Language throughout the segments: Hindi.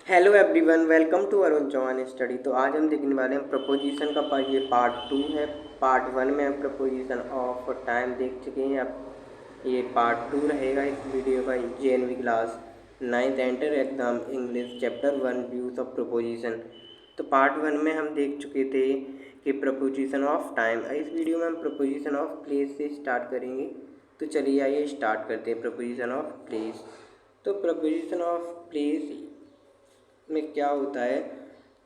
Hello everyone, welcome to Arun Chauhan study. तो आज हम देखने वाले हैं प्रपोजिशन का पार्ट। ये पार्ट 2 है। पार्ट 1 में हम प्रपोजिशन ऑफ टाइम देख चुके हैं। अब ये पार्ट 2 रहेगा इस वीडियो का। JNV class 9th enter exam English chapter 1 views of preposition. तो पार्ट 1 में हम देख चुके थे कि प्रपोजिशन ऑफ टाइम। इस वीडियो में हम प्रपोजिशन ऑफ प्लेस से स्टार्ट करेंगे। तो चलिए आइए स्टार्ट करते हैं प्रपोजिशन ऑफ प्लेस। तो प्रपोजिशन ऑफ प्लेस में क्या होता है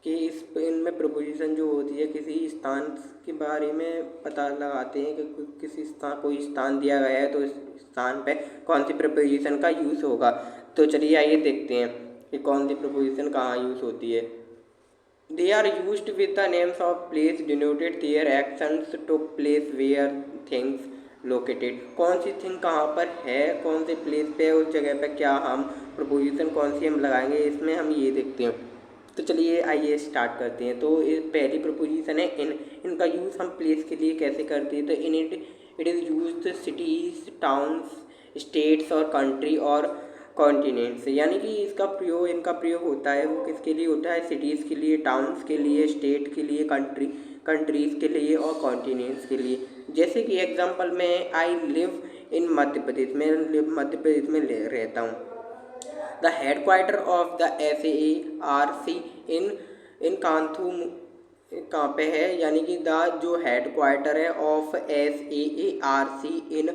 कि इनमें प्रपोजिशन जो होती है किसी स्थान के बारे में पता लगाते हैं कि किसी स्थान कोई स्थान दिया गया है तो इस स्थान पे कौन सी प्रपोजिशन का यूज़ होगा। तो चलिए आइए देखते हैं कि कौन सी प्रपोजिशन कहाँ यूज़ होती है। They are used with the names of place denoted their actions to place where things located. कौन सी थिंग कहाँ पर है, कौन से प्लेस पे, उस जगह पे क्या हम प्रपोजिशन कौन सी हम लगाएंगे, इसमें हम ये देखते हैं। तो चलिए आइए स्टार्ट करते हैं। तो ये पहली प्रपोजिशन है इन। इनका यूज़ हम प्लेस के लिए कैसे करते हैं। तो in it is used cities, towns, states और कंट्री और कॉन्टिनेंट्स। यानी कि इसका प्रयोग, इनका प्रयोग होता है वो किसके लिए होता है, सिटीज़ के लिए, टाउन्स के लिए, स्टेट के लिए, कंट्रीज़ के लिए और कॉन्टिनेंट्स के लिए। जैसे कि एग्जांपल में I live in Madhya Pradesh, मैं मध्य प्रदेश में रहता हूँ। The headquarter of the SAARC in in Kathmandu कहाँ पे है, यानी कि द जो हेडक्वार्टर है of SAARC in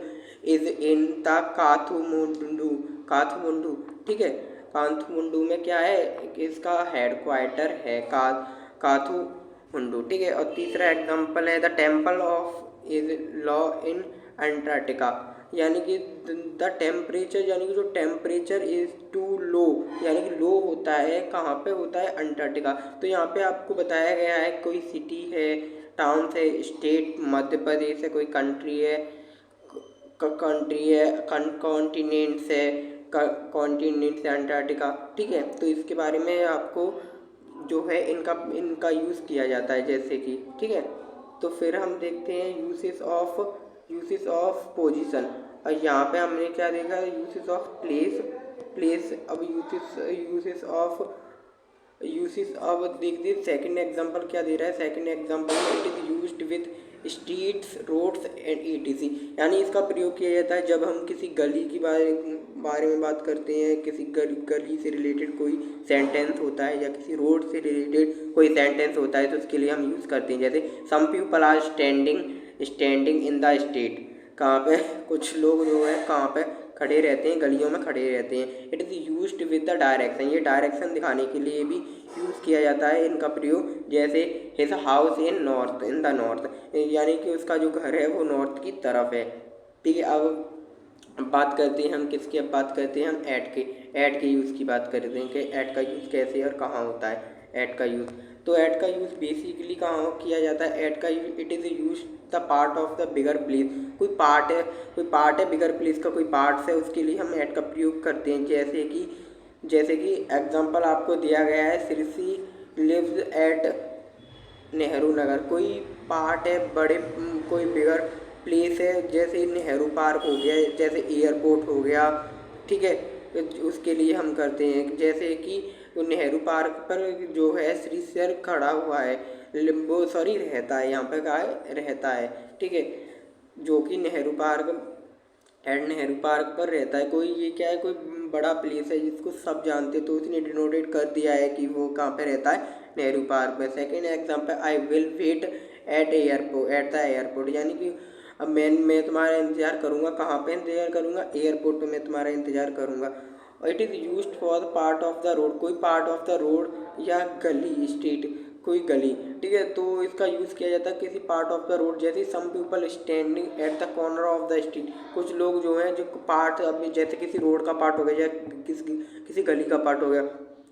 is in the Kathmandu. Kathmandu, ठीक है। काथुमुंडू में क्या है, इसका हेडक्वार्टर है काथुमुंडू, ठीक है। और तीसरा एग्जांपल है the temple of is law in Antarctica. यानी कि द टेम्परेचर, यानी कि जो टेम्परेचर इज़ टू लो, यानी कि लो होता है, कहाँ पे होता है, अंटार्कटिका। तो यहाँ पे आपको बताया गया है कोई सिटी है, टाउन है, स्टेट मध्य प्रदेश है, कोई कंट्री है, कॉन्टिनेंट्स है, कॉन्टिनेंट से अंटार्कटिका, ठीक है। तो इसके बारे में आपको जो है इनका इनका यूज़ किया जाता है, जैसे कि, ठीक है। तो फिर हम देखते हैं यूसेस ऑफ पोजीशन। और यहाँ पे हमने क्या देखा, यूसेस ऑफ प्लेस। अब यूसेस अब देखते हैं सेकंड एग्जांपल क्या दे रहा है। सेकंड एग्जांपल में it is used with streets, roads and ETC। यानी इसका प्रयोग किया जाता है जब हम किसी गली की बारे में बात करते हैं, किसी गली से रिलेटेड कोई सेंटेंस होता है या किसी रोड से रिलेटेड कोई सेंटेंस होता है, तो उसके लिए हम यूज़ करते हैं। जैसे some people are standing in the street. कहाँ पे कुछ लोग जो है कहाँ पे खड़े रहते हैं, गलियों में खड़े रहते हैं। It is used with the direction. ये डायरेक्शन दिखाने के लिए भी यूज़ किया जाता है इनका प्रयोग। जैसे his house in the north, यानी कि उसका जो घर है वो नॉर्थ की तरफ है, ठीक है। अब बात करते हैं हम किसकी, अब बात करते हैं हम ऐड के यूज़ की बात करते हैं कि ऐड का यूज़ कैसे और कहाँ होता है ऐड का यूज़। तो ऐड का यूज़ बेसिकली कहाँ किया जाता है। ऐड का use it is use the part of the bigger place. कोई पार्ट है बिगर प्लेस का, कोई पार्ट्स है, उसके लिए हम ऐड का प्रयोग करते हैं। जैसे कि एग्जांपल आपको दिया गया है, सिरसी लिव्स एट नेहरू नगर। कोई पार्ट है कोई बिगर प्लेस है, जैसे नेहरू पार्क हो गया, जैसे एयरपोर्ट हो गया, ठीक है। तो उसके लिए हम करते हैं। जैसे कि नेहरू पार्क पर जो है श्री सर खड़ा हुआ है, लिम्बो सॉरी रहता है, यहाँ पे कहा है रहता है, ठीक है। जो कि नेहरू पार्क पर रहता है। कोई ये क्या है, कोई बड़ा प्लेस है जिसको सब जानते, तो उसने डिनोटेड कर दिया है कि वो कहाँ पे रहता है, नेहरू पार्क में। Second example I will wait at the airport. यानी कि अब मैं तुम्हारा इंतज़ार करूँगा, कहाँ पे इंतज़ार करूँगा, एयरपोर्ट पे मैं तुम्हारा इंतज़ार करूँगा। और it is used for the part of the road. कोई पार्ट ऑफ द रोड या गली, स्ट्रीट, कोई गली, ठीक है। तो इसका यूज़ किया जाता है किसी पार्ट ऑफ द रोड। जैसे some people standing at the corner of the street. कुछ लोग जो हैं जो पार्ट, अभी जैसे किसी रोड का पार्ट हो गया या किसी गली का पार्ट हो गया,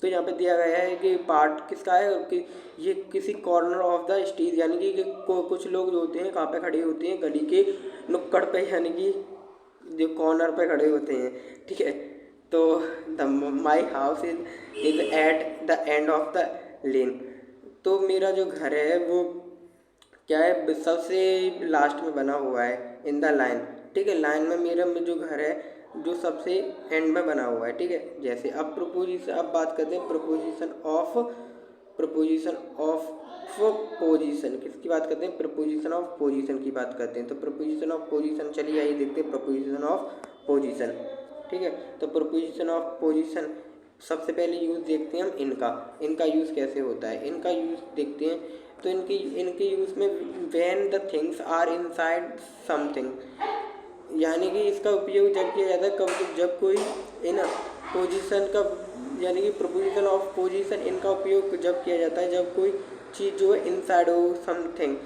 तो यहाँ पे दिया गया है कि पार्ट किसका है कि ये किसी कॉर्नर ऑफ द स्ट्रीट, यानी कि कुछ लोग जो होते हैं कहाँ पे खड़े होते हैं, गली के नुक्कड़ पे, यानी कि जो कॉर्नर पे खड़े होते हैं, ठीक है। तो the my house is at the end of the lane. तो मेरा जो घर है वो क्या है, सबसे लास्ट में बना हुआ है, इन द लाइन, ठीक है। लाइन में मेरा जो घर है जो सबसे एंड में बना हुआ है, ठीक है। जैसे अब प्रोपोजिशन, अब बात करते हैं प्रोपोजिशन ऑफ पोजीशन, किसकी बात करते हैं, प्रपोजिशन ऑफ पोजीशन की बात करते हैं। तो प्रपोजिशन ऑफ पोजीशन, चलिए आइए देखते हैं प्रपोजिशन ऑफ पोजीशन, ठीक है। तो प्रपोजिशन ऑफ पोजीशन सबसे पहले यूज़ देखते हैं हम इनका यूज़ कैसे होता है, इनका यूज़ देखते हैं। तो इनके यूज़ में when the things are inside something, यानी कि इसका उपयोग जब किया जाता है कब, जब कोई इन पोजीशन का, यानी कि प्रपोजिशन ऑफ पोजीशन, इनका उपयोग जब किया जाता है जब कोई चीज़ जो है इनसाइड हो समथिंग,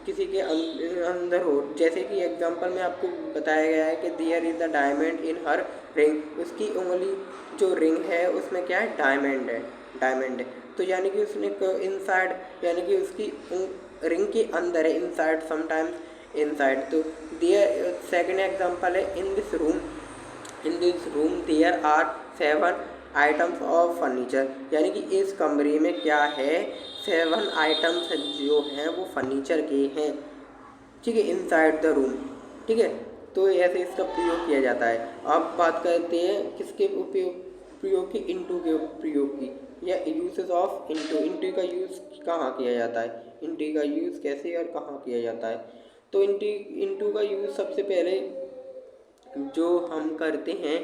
किसी के अंदर हो। जैसे कि एग्जांपल में आपको बताया गया है कि there is the diamond in her ring, उसकी उंगली जो रिंग है उसमें क्या है, डायमंड है। तो यानी कि उसने इनसाइड, यानी कि उसकी रिंग के अंदर है, इनसाइड, समटाइम्स इनसाइड। तो देयर, सेकंड एग्जांपल है in this room there are 7 items of furniture, यानी कि इस कमरे में क्या है, 7 आइटम्स जो हैं वो फर्नीचर के हैं, ठीक है, इनसाइड द रूम, ठीक है। तो ऐसे इसका प्रयोग किया जाता है। अब बात करते हैं किसके प्रयोग की, इनटू के प्रयोग की, या यूसेस ऑफ इनटू का यूज़ कहाँ किया जाता है, इनटू का यूज़ कैसे और कहाँ किया जाता है। तो इनटू का यूज़ सबसे पहले जो हम करते हैं,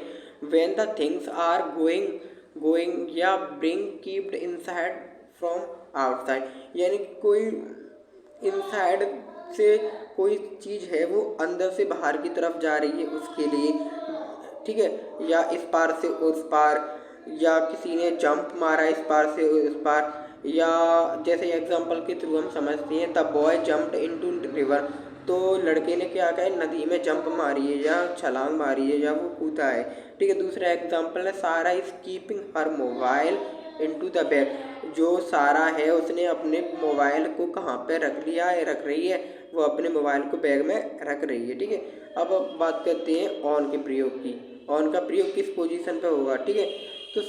when the things are going या bring kept inside from outside, यानी कि कोई इनसाइड से कोई चीज़ है वो अंदर से बाहर की तरफ जा रही है उसके लिए, ठीक है, या इस पार से उस पार, या किसी ने जंप मारा इस पार से उस पार, या जैसे एग्जांपल के थ्रू हम समझते हैं the boy jumped into river, तो लड़के ने क्या कहा, नदी में जंप मारी है या छलांग मारी है या वो कूदा है, ठीक है। दूसरा एग्जांपल है सारा is keeping her mobile into the bag, जो सारा है उसने अपने मोबाइल को कहाँ पे रख लिया है, रख रही है, वो अपने मोबाइल को बैग में रख रही है, ठीक है। अब बात करते हैं ऑन के प्रयोग की, ऑन का प्रयोग किस पोजीशन पे होगा, ठीक है। तो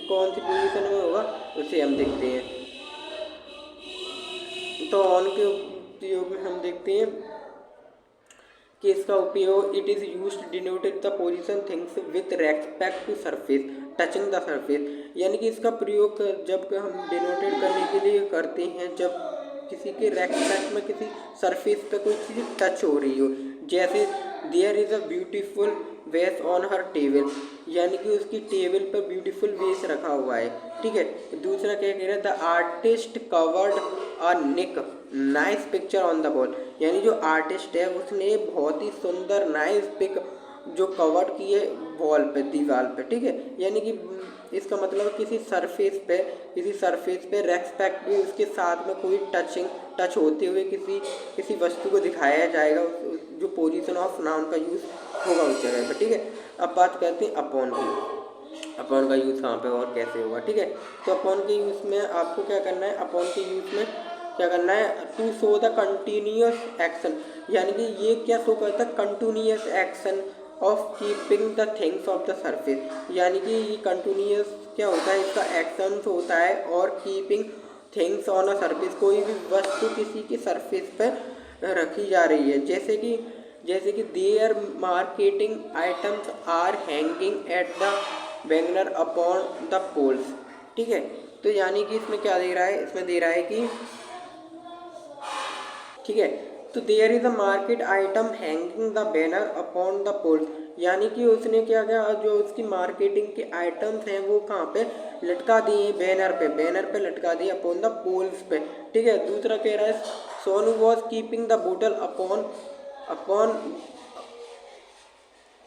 कौन सी पोजीशन में होगा उसे हम देखते हैं। तो ऑन के प्रयोग में हम देखते हैं कि इसका उपयोग, it is use denoted the position things with respect to surface touching the surface, यानी कि इसका प्रयोग जब हम डिनोटेड करने के लिए करते हैं जब किसी के रेस्पेक्ट में किसी सरफेस पे कोई चीज़ टच हो रही हो। जैसे देयर इज़ अ ब्यूटीफुल वेस ऑन हर टेबल, यानी कि उसकी टेबल पर ब्यूटीफुल वेस रखा हुआ है, ठीक है। दूसरा क्या कह रहा है, the artist covered a nick nice picture on the wall, यानी जो आर्टिस्ट है उसने बहुत ही सुंदर नाइस पिक जो कवर की है वॉल पे, दीवार पे, ठीक है। यानी कि इसका मतलब किसी सरफेस पे रेस्पेक्ट भी उसके साथ में कोई टच होते हुए किसी वस्तु को दिखाया जाएगा, जो पोजीशन ऑफ नाउन का यूज़ होगा उस जगह पे, ठीक है। अब बात करते हैं अपॉन की, अपॉन का यूज़ कहाँ पे और कैसे होगा, ठीक है। तो अपॉन के यूज़ में आपको क्या करना है, अपॉन के यूज़ में क्या करना है, to show the continuous action, यानी कि ये क्या शो करता है, continuous action of keeping the things of the surface, यानी कि ये कंटिन्यूअस क्या होता है, इसका एक्शन होता है, और keeping things on a surface, कोई भी वस्तु किसी की सरफेस पर रखी जा रही है। जैसे कि there marketing items are hanging at the banner upon the poles, ठीक है। तो यानी कि इसमें क्या दे रहा है, इसमें दे रहा है कि, ठीक है, तो there is a market item hanging the banner upon the poles, यानी कि उसने क्या किया, जो उसकी मार्केटिंग के आइटम्स हैं वो कहाँ पे लटका दिए, बैनर पे लटका दिए अपॉन द पोल्स पे, ठीक है। दूसरा कह रहा है सोनू वॉज कीपिंग द बोतल अपॉन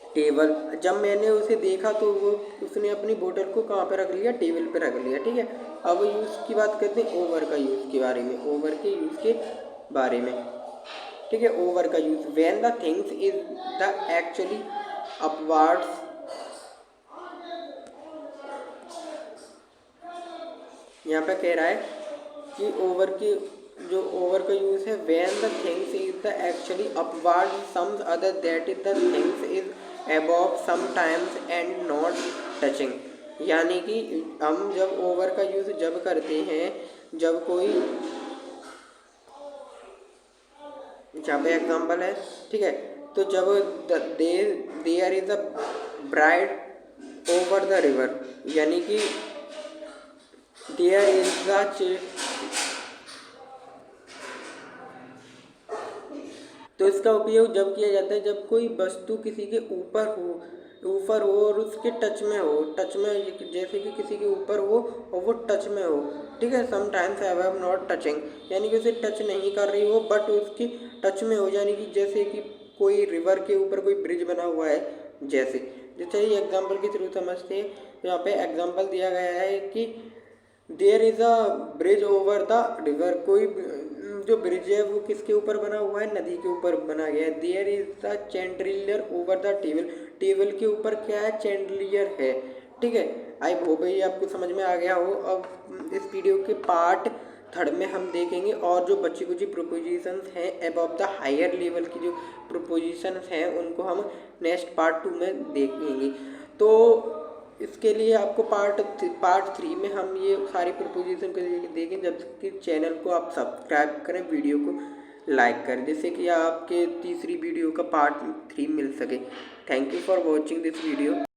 टेबल, जब मैंने उसे देखा तो वो उसने अपनी बोतल को कहाँ पे रख लिया, टेबल पे रख लिया, ठीक है। अब यूज़ की बात करते हैं ओवर का यूज़ के बारे में, ओवर के यूज़ के बारे में, ठीक है। ओवर का use when the things is the actually upwards, यहाँ पे कह रहा है कि ओवर का यूज़ है when the things is the actually upward sums other that is the things is above sometimes and not touching, यानी कि हम जब ओवर का यूज़ जब करते हैं जब कोई, जहाँ पे एग्जाम्पल है, ठीक है। तो जब there is a bride over the river, यानी कि देयर इज अ, तो इसका उपयोग जब किया जाता है जब कोई वस्तु किसी के ऊपर हो और उसके टच में हो, जैसे कि किसी के ऊपर हो और वो टच में हो, ठीक है। Sometimes I have not touching, यानी कि उसे टच नहीं कर रही हो बट उसकी टच में हो, यानी कि जैसे कि कोई रिवर के ऊपर कोई ब्रिज बना हुआ है, जैसे जैसे ही एग्जाम्पल के थ्रू समझते हैं। तो यहाँ पे एग्जाम्पल दिया गया है कि there is a bridge over the river, कोई जो ब्रिज है वो किसके ऊपर बना हुआ है, नदी के ऊपर बना गया है। There is the chandelier over the table, table के ऊपर क्या है, चैंडलियर है, ठीक है। आई होप ये आपको समझ में आ गया हो। अब इस वीडियो के पार्ट थर्ड में हम देखेंगे और जो बच्ची कुछ प्रोपोजिशंस हैं अबव द हायर लेवल की जो प्रोपोजिशंस हैं उनको हम नेक्स्ट पार्ट 2 में देखेंगे। तो इसके लिए आपको पार्ट 3 में हम ये सारी प्रोपोजिशन को देखें, जब तक कि चैनल को आप सब्सक्राइब करें, वीडियो को लाइक करें, जिससे कि आपके तीसरी वीडियो का पार्ट 3 मिल सके। Thank you for watching this video.